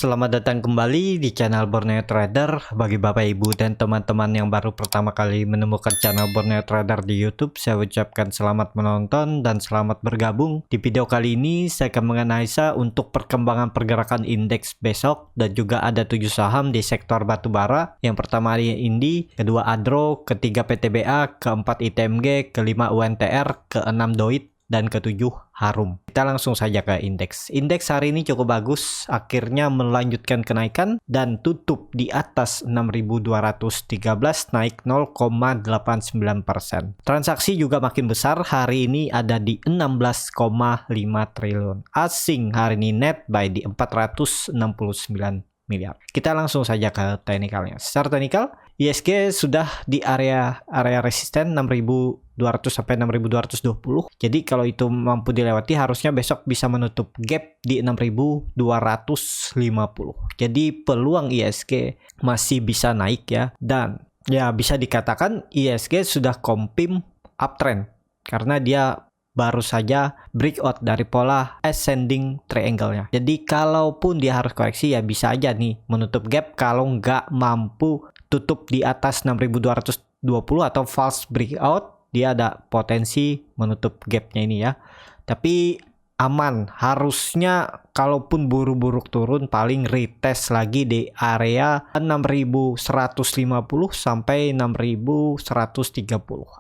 selamat datang kembali di channel Borneo Trader. Bagi Bapak Ibu dan teman-teman yang baru pertama kali menemukan channel Borneo Trader di YouTube, saya ucapkan selamat menonton dan selamat bergabung. Di video kali ini saya akan menganalisa untuk perkembangan pergerakan indeks besok, dan juga ada 7 saham di sektor batubara. Yang pertama Indi, kedua Adro, ketiga PTBA, keempat ITMG, kelima UNTR, keenam Doit, dan ketujuh Harum. Kita langsung saja ke indeks. Indeks hari ini cukup bagus, akhirnya melanjutkan kenaikan dan tutup di atas 6.213, naik 0,89%. Transaksi juga makin besar, hari ini ada di 16,5 triliun. Asing hari ini net buy di 469 miliar. Kita langsung saja ke teknikalnya. Secara teknikal, ISG sudah di area resisten 6.200 sampai 6.220. Jadi kalau itu mampu dilewati, harusnya besok bisa menutup gap di 6.250. Jadi peluang ISG masih bisa naik ya, dan ya bisa dikatakan ISG sudah kompim uptrend karena dia baru saja breakout dari pola ascending triangle-nya. Jadi kalaupun dia harus koreksi, ya bisa aja nih menutup gap kalau nggak mampu tutup di atas 6.220 atau false breakout, dia ada potensi menutup gapnya ini ya. Tapi aman, harusnya kalaupun buru-buru turun paling retest lagi di area 6.150 sampai 6.130.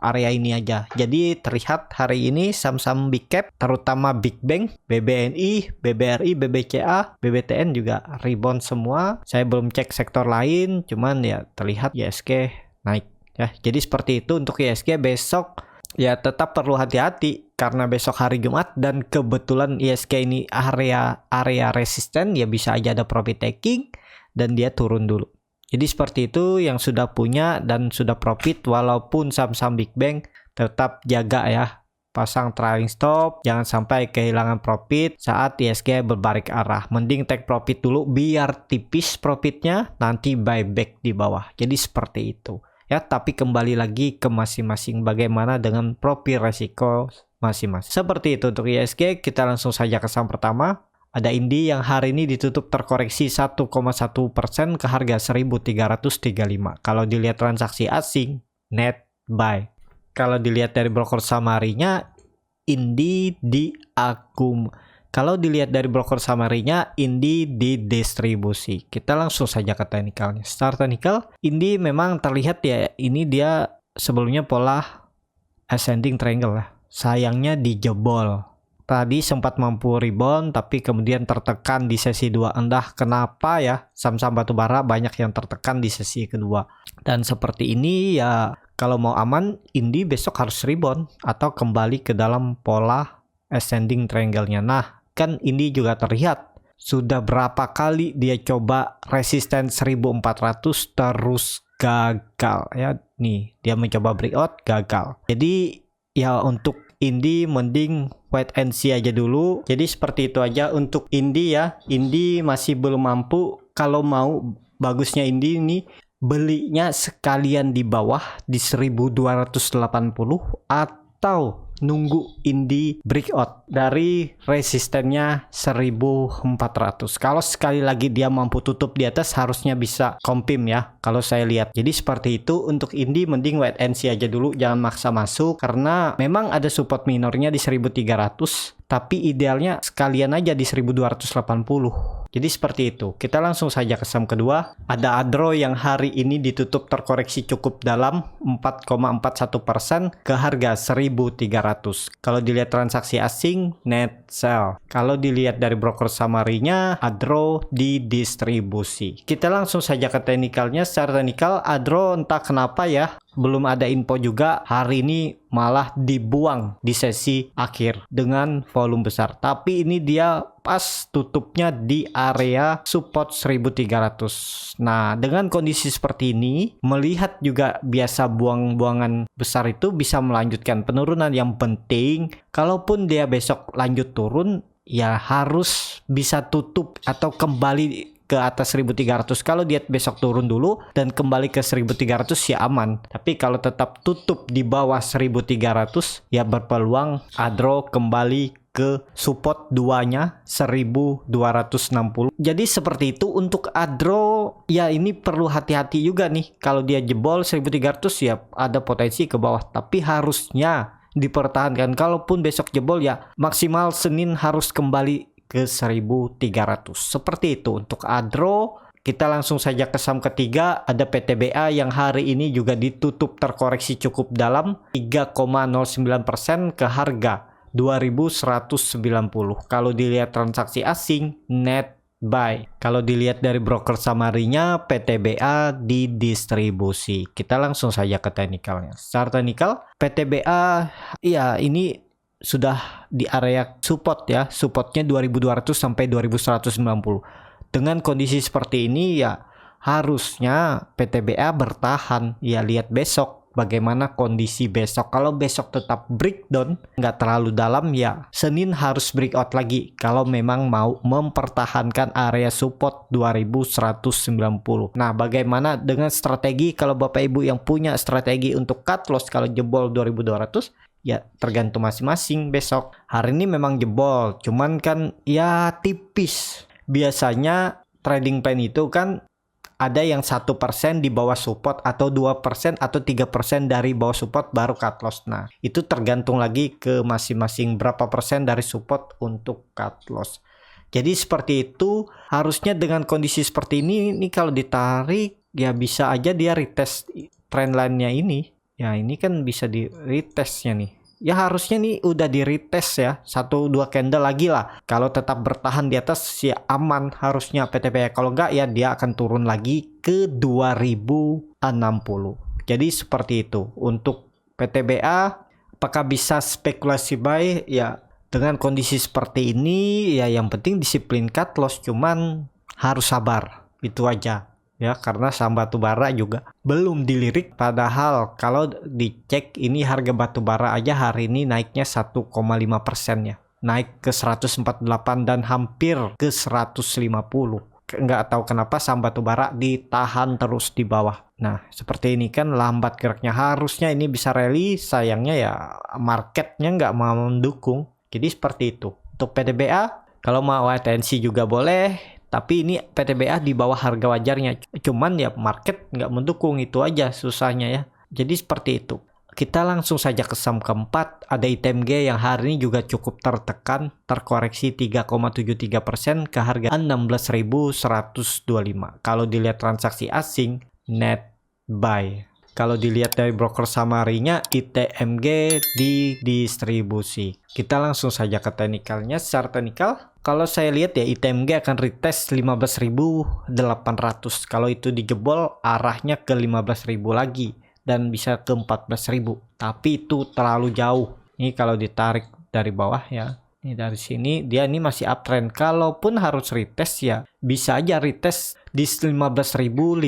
Area ini aja. Jadi terlihat hari ini saham-saham big cap, terutama Big Bank, BBNI, BBRI, BBCA, BBTN juga rebound semua. Saya belum cek sektor lain, cuman ya terlihat ISG naik ya. Jadi seperti itu untuk ISG. Besok ya tetap perlu hati-hati karena besok hari Jumat dan kebetulan ISG ini area resisten, ya bisa aja ada profit taking dan dia turun dulu. Jadi seperti itu, yang sudah punya dan sudah profit walaupun saham-saham Big Bank tetap jaga ya, pasang trailing stop, jangan sampai kehilangan profit saat ISG berbalik arah. Mending take profit dulu biar tipis profitnya, nanti buyback di bawah. Jadi seperti itu ya, tapi kembali lagi ke masing-masing bagaimana dengan profil resiko masing-masing. Seperti itu untuk ISG. Kita langsung saja ke saham pertama. Ada Indi yang hari ini ditutup terkoreksi 1,1% ke harga 1.335. Kalau dilihat transaksi asing, net buy. Kalau dilihat dari broker samarinya, Indi Kalau dilihat dari broker samarinya, Indi didistribusi. Kita langsung saja ke teknikalnya. Secara teknikal, Indi memang terlihat ya, ini dia sebelumnya pola ascending triangle lah. Sayangnya dijebol. Tadi sempat mampu rebound, tapi kemudian tertekan di sesi 2. Entah kenapa ya, saham-saham batubara banyak yang tertekan di sesi kedua. Dan seperti ini ya, kalau mau aman, Indi besok harus rebound atau kembali ke dalam pola ascending triangle-nya. Nah, kan ini juga terlihat sudah berapa kali dia coba resisten 1400 terus gagal ya. Nih, dia mencoba breakout, gagal. Jadi ya untuk Indi mending wait and see aja dulu. Jadi seperti itu aja untuk Indi ya. Indi masih belum mampu. Kalau mau bagusnya Indi ini belinya sekalian di bawah di 1280 atau nunggu Indi breakout dari resistennya 1400. Kalau sekali lagi dia mampu tutup di atas, harusnya bisa kompim ya kalau saya lihat. Jadi seperti itu untuk Indi, mending wait and see aja dulu, jangan maksa masuk karena memang ada support minornya di 1300, tapi idealnya sekalian aja di 1280. Jadi seperti itu. Kita langsung saja ke saham kedua. Ada Adro yang hari ini ditutup terkoreksi cukup dalam 4,41% ke harga 1.300. Kalau dilihat transaksi asing, net sell. Kalau dilihat dari broker samarinya, Adro didistribusi. Kita langsung saja ke teknikalnya. Secara teknikal, Adro entah kenapa ya, belum ada info juga, hari ini malah dibuang di sesi akhir dengan volume besar. Tapi ini dia pas tutupnya di area support 1300. Nah, dengan kondisi seperti ini, melihat juga biasa buang-buangan besar itu bisa melanjutkan penurunan. Yang penting, kalaupun dia besok lanjut turun, ya harus bisa tutup atau kembali ke atas 1300. Kalau dia besok turun dulu dan kembali ke 1300 ya aman. Tapi kalau tetap tutup di bawah 1300 ya berpeluang Adro kembali ke support 2-nya 1260. Jadi seperti itu untuk Adro. Ya ini perlu hati-hati juga nih. Kalau dia jebol 1300 ya ada potensi ke bawah, tapi harusnya dipertahankan. Kalaupun besok jebol ya maksimal Senin harus kembali ke 1300. Seperti itu untuk Adro. Kita langsung saja ke saham ketiga, ada PTBA yang hari ini juga ditutup terkoreksi cukup dalam 3,09% ke harga 2190. Kalau dilihat transaksi asing, net buy. Kalau dilihat dari broker summary-nya, PTBA didistribusi. Kita langsung saja ke teknikalnya. Secara teknikal, PTBA ya ini sudah di area support ya. Supportnya 2200 sampai 2190. Dengan kondisi seperti ini ya harusnya PTBA bertahan. Ya lihat besok bagaimana kondisi besok. Kalau besok tetap breakdown nggak terlalu dalam ya Senin harus breakout lagi kalau memang mau mempertahankan area support 2190. Nah bagaimana dengan strategi? Kalau Bapak Ibu yang punya strategi untuk cut loss kalau jebol 2200, ya tergantung masing-masing besok. Hari ini memang jebol, cuman kan ya tipis. Biasanya trading plan itu kan ada yang 1% di bawah support atau 2% atau 3% dari bawah support baru cut loss. Nah itu tergantung lagi ke masing-masing berapa persen dari support untuk cut loss. Jadi seperti itu. Harusnya dengan kondisi seperti ini kalau ditarik ya bisa aja dia retest trendline-nya ini. Ya ini kan bisa di retestnya nih. Ya harusnya nih udah di retest ya 1-2 candle lagi lah. Kalau tetap bertahan di atas ya aman harusnya PTBA. Kalau enggak ya dia akan turun lagi ke 2060. Jadi seperti itu untuk PTBA. Apakah bisa spekulasi buy? Ya dengan kondisi seperti ini ya yang penting disiplin cut loss, cuman harus sabar. Itu aja. Ya karena saham batubara juga belum dilirik, padahal kalau dicek ini harga batubara aja hari ini naiknya 1,5% ya, naik ke 148 dan hampir ke 150. Nggak tahu kenapa saham batubara ditahan terus di bawah. Nah seperti ini kan lambat geraknya, harusnya ini bisa rally, sayangnya ya marketnya nggak mau mendukung. Jadi seperti itu untuk PTBA. Kalau mau atensi juga boleh, tapi ini PTBA di bawah harga wajarnya. Cuman ya market nggak mendukung, itu aja susahnya ya. Jadi seperti itu. Kita langsung saja ke saham keempat. Ada ITMG yang hari ini juga cukup tertekan. Terkoreksi 3,73% ke harga 16.125. Kalau dilihat transaksi asing, net buy. Kalau dilihat dari broker summary-nya, ITMG didistribusi. Kita langsung saja ke teknikalnya. Secara teknikal, kalau saya lihat ya ITMG akan retest 15.800. Kalau itu dijebol arahnya ke 15.000 lagi dan bisa ke 14.000. Tapi itu terlalu jauh. Ini kalau ditarik dari bawah ya. Ini dari sini dia ini masih uptrend. Kalaupun harus retest ya bisa aja retest di 15.500.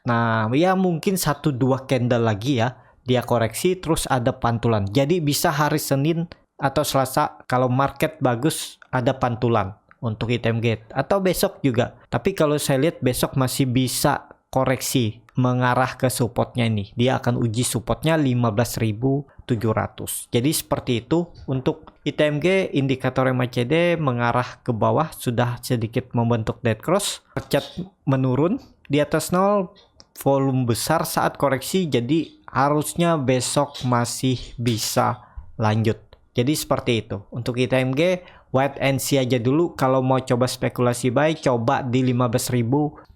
Nah ya mungkin 1-2 candle lagi ya dia koreksi terus ada pantulan. Jadi bisa hari Senin atau Selasa kalau market bagus ada pantulan untuk ITMG, atau besok juga. Tapi kalau saya lihat besok masih bisa koreksi mengarah ke supportnya ini. Dia akan uji supportnya 15.700. Jadi seperti itu untuk ITMG. Indikator MACD mengarah ke bawah, sudah sedikit membentuk dead cross. Cat menurun di atas 0, volume besar saat koreksi. Jadi harusnya besok masih bisa lanjut. Jadi seperti itu untuk ITMG. Wait and see aja dulu. Kalau mau coba spekulasi buy, coba di 15.700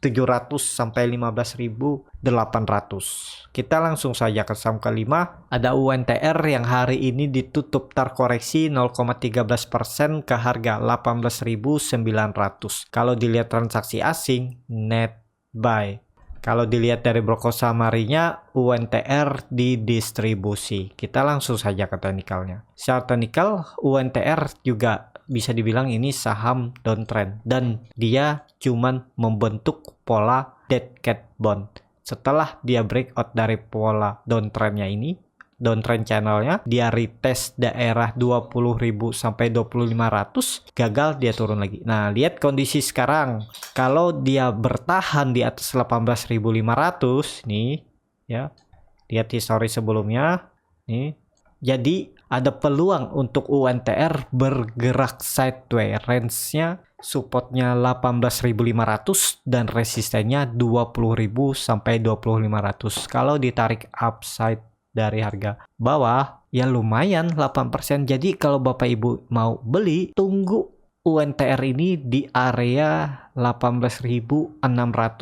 sampai 15.800. Kita langsung saja ke saham kelima. Ada UNTR yang hari ini ditutup terkoreksi 0,13% ke harga 18.900. Kalau dilihat transaksi asing, net buy. Kalau dilihat dari broker summary-nya, UNTR didistribusi. Kita langsung saja ke teknikalnya. Secara teknikal, UNTR juga bisa dibilang ini saham downtrend. Dan dia cuman membentuk pola dead cat bond. Setelah dia breakout dari pola downtrendnya ini, downtrend channelnya, dia retest daerah 20.000 sampai 2500, gagal dia turun lagi. Nah lihat kondisi sekarang, kalau dia bertahan di atas 18.500 nih ya, lihat histori sebelumnya nih, jadi ada peluang untuk UNTR bergerak sideways. Range-nya supportnya 18.500 dan resistennya 20.000 sampai 2500. Kalau ditarik upside dari harga bawah ya lumayan 8%. Jadi kalau Bapak Ibu mau beli, tunggu UNTR ini di area 18.600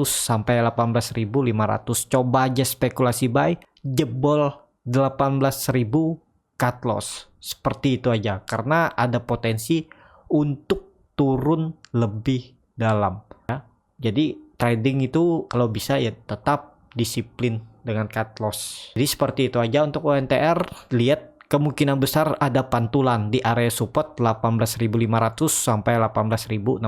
sampai 18.500. Coba aja spekulasi buy, jebol 18.000 cut loss. Seperti itu aja, karena ada potensi untuk turun lebih dalam ya. Jadi trading itu kalau bisa ya tetap disiplin dengan cut loss. Jadi seperti itu aja untuk UNTR. Lihat kemungkinan besar ada pantulan di area support 18.500 sampai 18.600.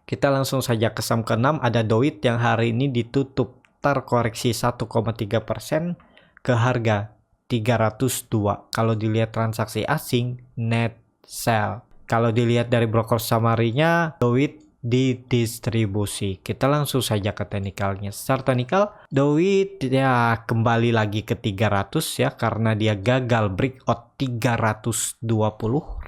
Kita langsung saja ke saham ke-6, ada Doit yang hari ini ditutup terkoreksi 1,3% ke harga 302. Kalau dilihat transaksi asing, net sell. Kalau dilihat dari broker summary-nya, Doit didistribusi. Kita langsung saja ke teknikalnya. Secara teknikal, Doit ya kembali lagi ke 300 ya, karena dia gagal breakout 320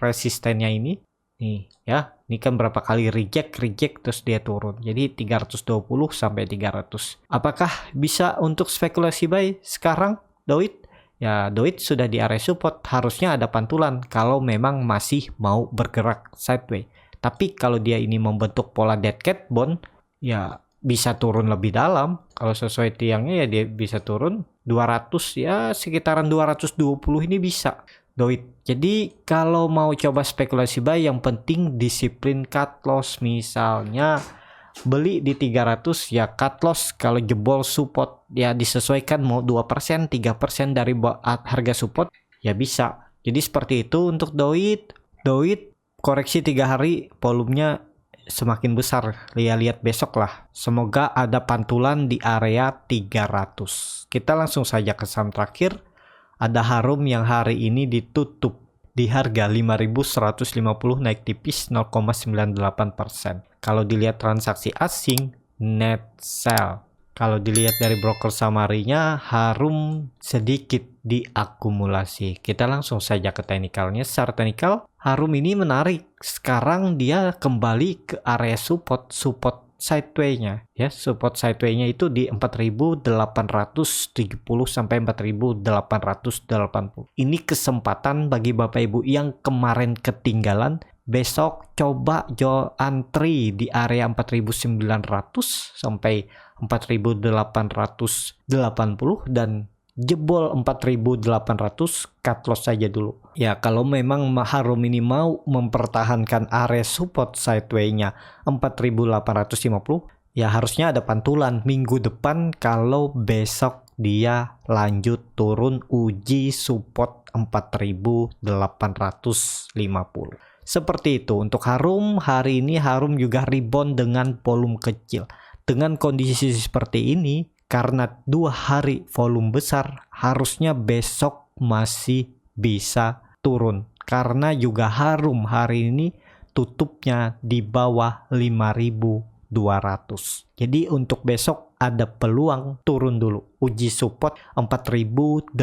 resistennya ini. Nih ya, ini kan berapa kali reject terus dia turun. Jadi 320 sampai 300. Apakah bisa untuk spekulasi buy sekarang Doit? Ya, Doit sudah di area support, harusnya ada pantulan kalau memang masih mau bergerak sideways. Tapi kalau dia ini membentuk pola dead cat bone, ya bisa turun lebih dalam. Kalau sesuai tiangnya ya dia bisa turun 200 ya, sekitaran 220 ini bisa Doit. Jadi kalau mau coba spekulasi buy, yang penting disiplin cut loss. Misalnya beli di 300 ya cut loss, kalau jebol support ya disesuaikan mau 2%, 3% dari harga support ya bisa. Jadi seperti itu untuk Doit. Koreksi 3 hari, volumenya semakin besar. Lihat besok lah. Semoga ada pantulan di area 300. Kita langsung saja ke saham terakhir. Ada Harum yang hari ini ditutup di harga 5.150, naik tipis 0,98%. Kalau dilihat transaksi asing, net sell. Kalau dilihat dari broker summary-nya, Harum sedikit diakumulasi. Kita langsung saja ke teknikalnya. Secara teknikal, Harum ini menarik. Sekarang dia kembali ke area support sideways-nya ya. Support sideways-nya itu di 4.870 sampai 4.880. Ini kesempatan bagi Bapak Ibu yang kemarin ketinggalan. Besok coba antri di area 4.900 sampai 4.880 dan jebol 4.800, cut loss saja dulu. Ya kalau memang Harum ini mau mempertahankan area support sideways-nya 4.850, ya harusnya ada pantulan minggu depan kalau besok dia lanjut turun uji support 4.850. Seperti itu untuk Harum. Hari ini Harum juga rebound dengan volume kecil. Dengan kondisi seperti ini, karena 2 hari volume besar, harusnya besok masih bisa turun. Karena juga Harum hari ini tutupnya di bawah 5.200. Jadi untuk besok ada peluang turun dulu. Uji support 4.860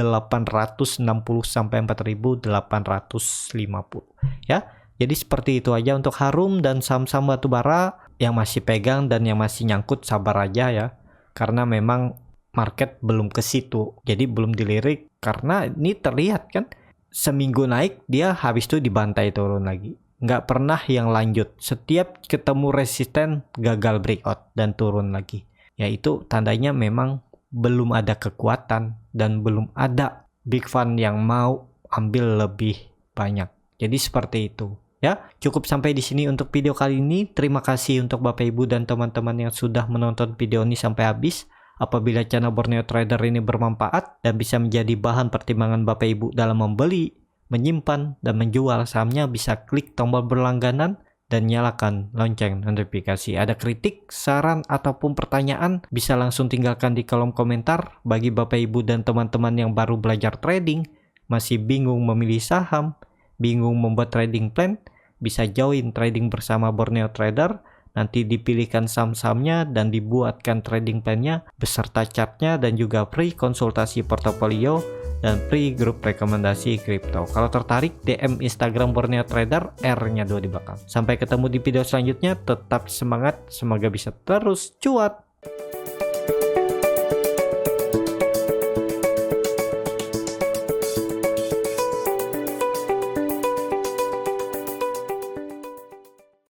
sampai 4.850 ya. Jadi seperti itu aja untuk Harum, dan saham-saham batubara yang masih pegang dan yang masih nyangkut sabar aja ya. Karena memang market belum ke situ. Jadi belum dilirik, karena ini terlihat kan seminggu naik dia habis itu dibantai turun lagi. Nggak pernah yang lanjut. Setiap ketemu resisten gagal breakout dan turun lagi. Ya itu tandanya memang belum ada kekuatan dan belum ada big fund yang mau ambil lebih banyak. Jadi seperti itu. Ya, cukup sampai di sini untuk video kali ini. Terima kasih untuk Bapak Ibu dan teman-teman yang sudah menonton video ini sampai habis. Apabila channel Borneo Trader ini bermanfaat dan bisa menjadi bahan pertimbangan Bapak Ibu dalam membeli, menyimpan, dan menjual sahamnya, bisa klik tombol berlangganan dan nyalakan lonceng notifikasi. Ada kritik, saran, ataupun pertanyaan, bisa langsung tinggalkan di kolom komentar. Bagi Bapak Ibu dan teman-teman yang baru belajar trading, masih bingung memilih saham, bingung membuat trading plan, bisa join trading bersama Borneo Trader. Nanti dipilihkan saham-sahamnya dan dibuatkan trading plan-nya beserta chartnya dan juga free konsultasi portofolio dan free grup rekomendasi kripto. Kalau tertarik, DM Instagram Borneo Trader, R-nya 2 di belakang. Sampai ketemu di video selanjutnya, tetap semangat, semoga bisa terus cuat.